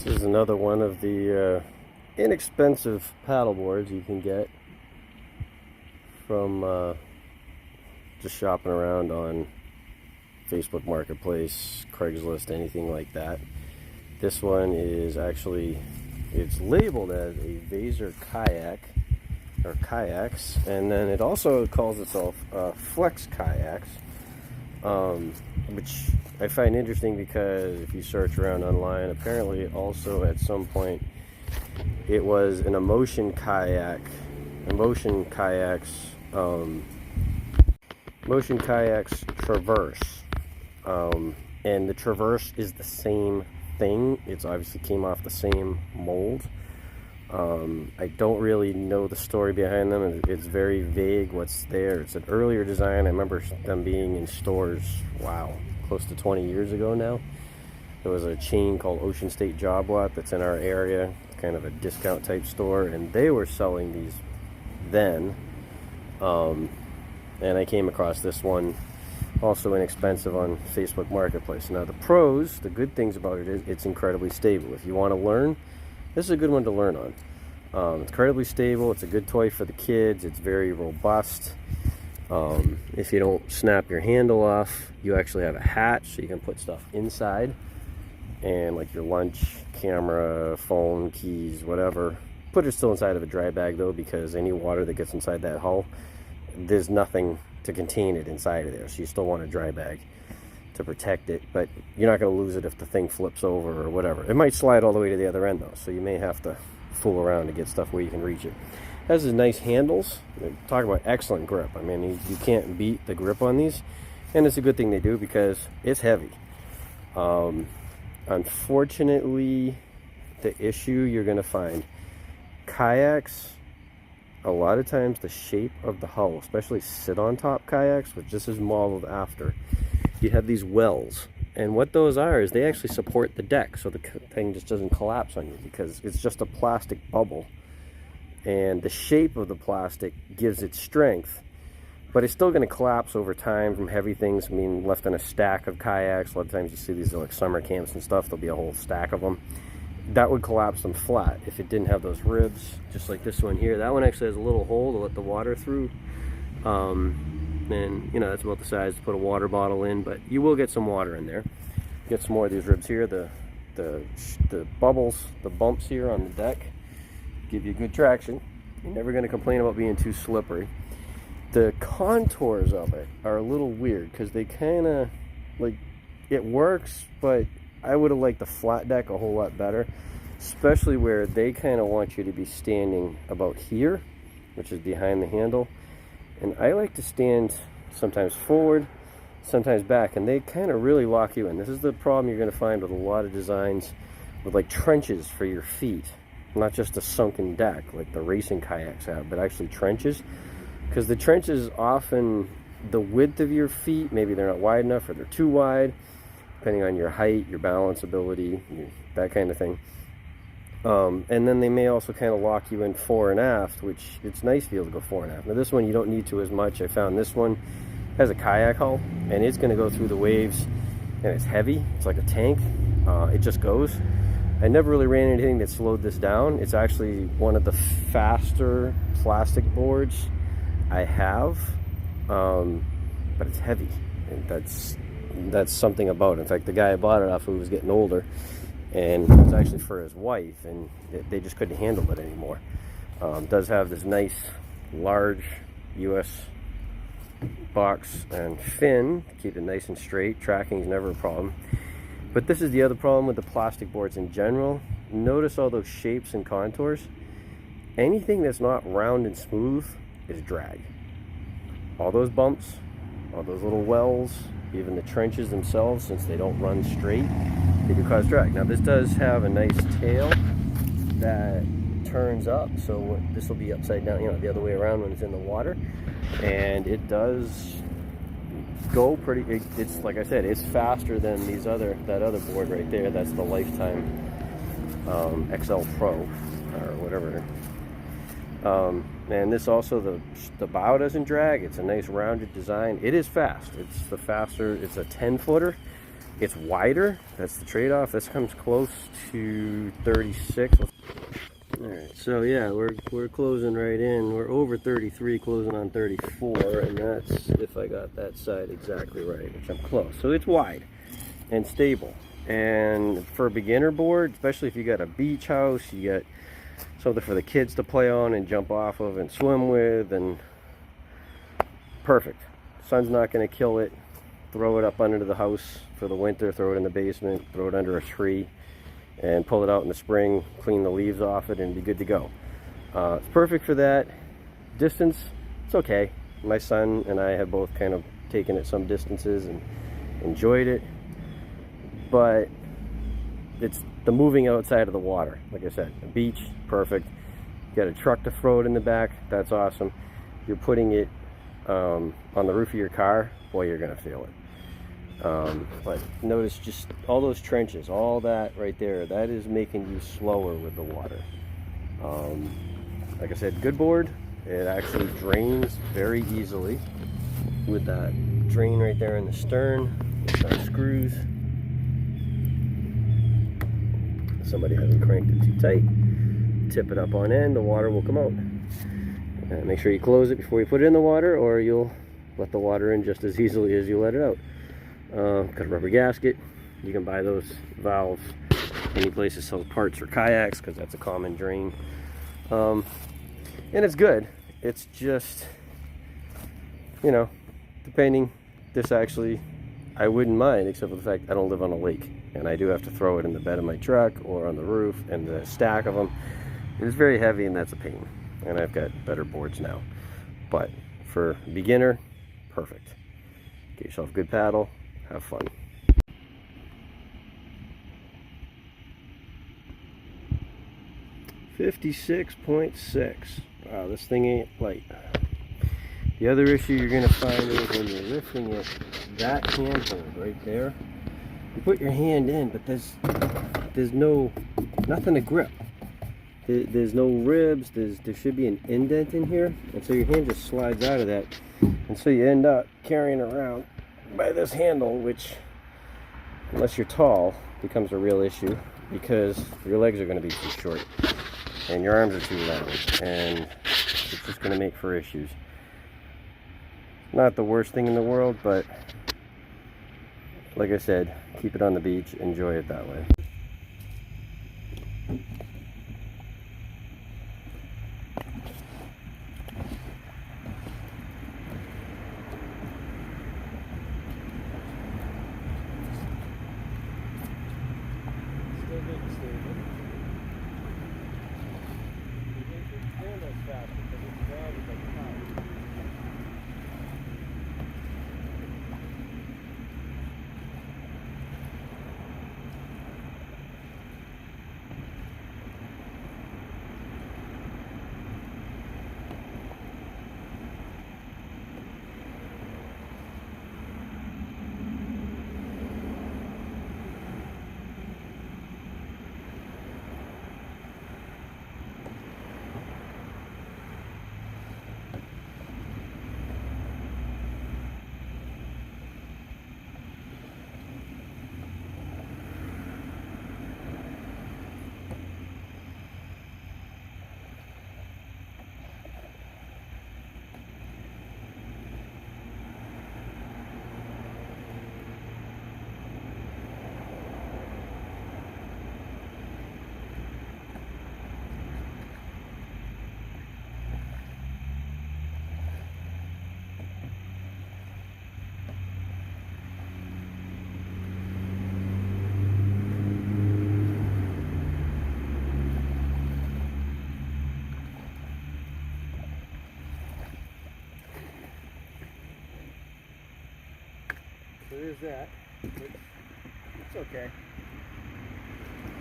This is another one of the inexpensive paddle boards you can get from just shopping around on Facebook Marketplace, Craigslist, anything like that. This one is actually, it's labeled as a Vaser kayak or kayaks, and then it also calls itself Flex kayaks, which I find interesting because if you search around online, apparently also at some point it was an Motion kayaks, Motion kayaks Traverse, and the Traverse is the same thing. It's obviously came off the same mold. I don't really know the story behind them. It's very vague what's there. It's an earlier design. I remember them being in stores, wow, close to 20 years ago now. There was a chain called Ocean State Job Lot that's in our area, kind of a discount type store, and they were selling these then. And I came across this one, also inexpensive, on Facebook Marketplace. Now the pros, the good things about it is it's incredibly stable. If you want to learn, this is a good one to learn on. It's incredibly stable. It's a good toy for the kids. It's very robust. If you don't snap your handle off, you actually have a hatch so you can put stuff inside, and like your lunch, camera, phone, keys, whatever. Put it still inside of a dry bag though, because any water that gets inside that hull, there's nothing to contain it inside of there, so you still want a dry bag to protect it, but you're not going to lose it if the thing flips over or whatever. It might slide all the way to the other end though, so you may have to fool around to get stuff where you can reach it. It has these nice handles. Talk about excellent grip. I mean, you can't beat the grip on these, and it's a good thing they do because it's heavy. Unfortunately, the issue you're going to find, kayaks, a lot of times the shape of the hull, especially sit on top kayaks, which this is modeled after, you have these wells, and what those are is they actually support the deck so the thing just doesn't collapse on you, because it's just a plastic bubble, and the shape of the plastic gives it strength, but it's still going to collapse over time from heavy things. I mean, left in a stack of kayaks, a lot of times you see these like summer camps and stuff, there'll be a whole stack of them. That would collapse them flat if it didn't have those ribs, just like this one here. That one actually has a little hole to let the water through. And you know, that's about the size to put a water bottle in, but you will get some water in there. Get some more of these ribs here. The bubbles, the bumps here on the deck give you good traction. You're never going to complain about being too slippery. The contours of it are a little weird because they kind of, like, it works, but I would have liked the flat deck a whole lot better, especially where they kind of want you to be standing about here, which is behind the handle. And I like to stand sometimes forward, sometimes back, and they kind of really lock you in. This is the problem you're going to find with a lot of designs with like trenches for your feet, not just a sunken deck like the racing kayaks have, but actually trenches, because the trenches often, the width of your feet, maybe they're not wide enough or they're too wide, depending on your height, your balance ability, that kind of thing. And then they may also kind of lock you in fore and aft, which it's nice to be able to go fore and aft. Now this one you don't need to as much. I found this one has a kayak hull, and it's going to go through the waves, and it's heavy. It's like a tank. It just goes. I never really ran into anything that slowed this down. It's actually one of the faster plastic boards I have, but it's heavy, and that's something about it. In fact, the guy I bought it off of was getting older, and it was actually for his wife, and they just couldn't handle it anymore. Does have this nice large US box and fin to keep it nice and straight. Tracking is never a problem. But this is the other problem with the plastic boards in general. Notice all those shapes and contours. Anything that's not round and smooth is drag. All those bumps, all those little wells, even the trenches themselves, since they don't run straight, they do cause drag. Now this does have a nice tail that turns up, so this will be upside down, you know, the other way around when it's in the water, and it does go pretty, it's like I said, it's faster than that other board right there. That's the Lifetime XL Pro or whatever. And this also, the bow doesn't drag. It's a nice rounded design. It is fast. It's the faster, it's a 10 footer. It's wider. That's the trade-off. This comes close to 36. All right, so yeah, we're closing right in. We're over 33, closing on 34, and that's if I got that side exactly right, which I'm close. So it's wide and stable. And for a beginner board, especially if you got a beach house, you got something for the kids to play on and jump off of and swim with, and perfect. Sun's not going to kill it. Throw it up under the house for the winter, throw it in the basement, throw it under a tree, and pull it out in the spring, clean the leaves off it, and be good to go. It's perfect for that. Distance, it's okay. My son and I have both kind of taken it some distances and enjoyed it, but it's the moving outside of the water. Like I said, a beach, perfect. You got a truck to throw it in the back, that's awesome. You're putting it on the roof of your car, boy, you're gonna feel it. But notice just all those trenches, all that right there, that is making you slower with the water. Like I said, good board. It actually drains very easily with that drain right there in the stern. It's got screws. Somebody hasn't cranked it too tight. Tip it up on end, the water will come out. Make sure you close it before you put it in the water, or you'll let the water in just as easily as you let it out. Got a rubber gasket. You can buy those valves any place that sells parts for kayaks, because that's a common drain. And it's good. It's just, you know, depending, this actually, I wouldn't mind, except for the fact I don't live on a lake, and I do have to throw it in the bed of my truck or on the roof, and the stack of them. It's very heavy, and that's a pain. And I've got better boards now. But for beginner, perfect. Get yourself a good paddle, have fun. $56.6. Wow, this thing ain't light. The other issue you're going to find is when you're lifting it, that handhold right there, you put your hand in, but there's nothing to grip. There's no ribs. There should be an indent in here, and so your hand just slides out of that, and so you end up carrying around by this handle, which, unless you're tall, becomes a real issue, because your legs are going to be too short and your arms are too long, and it's just going to make for issues. Not the worst thing in the world, but like I said, keep it on the beach, enjoy it that way. So there's that. It's okay.